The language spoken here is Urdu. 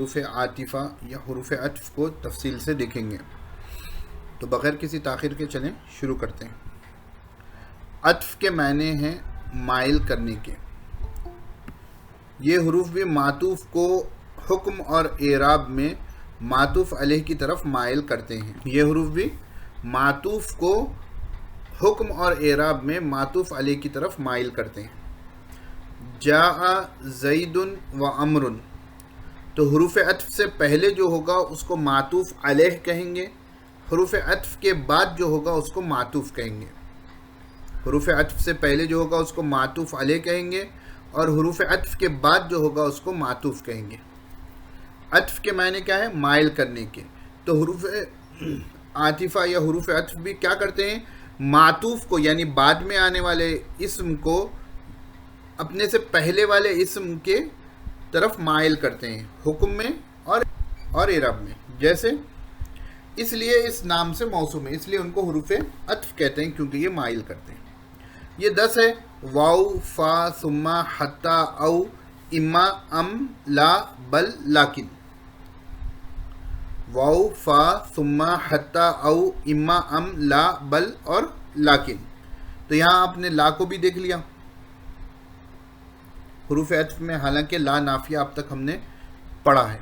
حروف عاطفہ یا حروف عطف کو تفصیل سے دیکھیں گے. تو بغیر کسی تاخیر کے چلیں شروع کرتے ہیں. عطف کے معنی ہیں مائل کرنے کے. یہ حروف بھی معطوف کو حکم اور اعراب میں معطوف علیہ کی طرف مائل کرتے ہیں. یہ حروف بھی معطوف کو حکم اور اعراب میں معطوف علیہ کی طرف مائل کرتے ہیں. جاء زید و عمر، تو حروف عطف سے پہلے جو ہوگا اس کو معطوف علیہ کہیں گے، حروف عطف کے بعد جو ہوگا اس کو معطوف کہیں گے. حروف عطف سے پہلے جو ہوگا اس کو معطوف علیہ کہیں گے اور حروف عطف کے بعد جو ہوگا اس کو معطوف کہیں گے. عطف کے معنی کیا ہے؟ مائل کرنے کے. تو حروف عاطفہ یا حروف عطف بھی کیا کرتے ہیں؟ معطوف کو یعنی بعد میں آنے والے اسم کو اپنے سے پہلے والے اسم کے طرف مائل کرتے ہیں، حکم میں اور اعراب میں. جیسے اس لیے اس نام سے موصوم ہے، اس لیے ان کو حروف عطف کہتے ہیں کیونکہ یہ مائل کرتے ہیں. یہ 10 ہے. واو، فا، ثم، حتی، او، اما، ام، لا، بل، لیکن. واو، فا، ثم، حتی، او، اما، ام، لا، بل اور لیکن. تو یہاں آپ نے لا کو بھی دیکھ لیا حروف عطف میں، حالانکہ لا نافیہ اب تک ہم نے پڑھا ہے.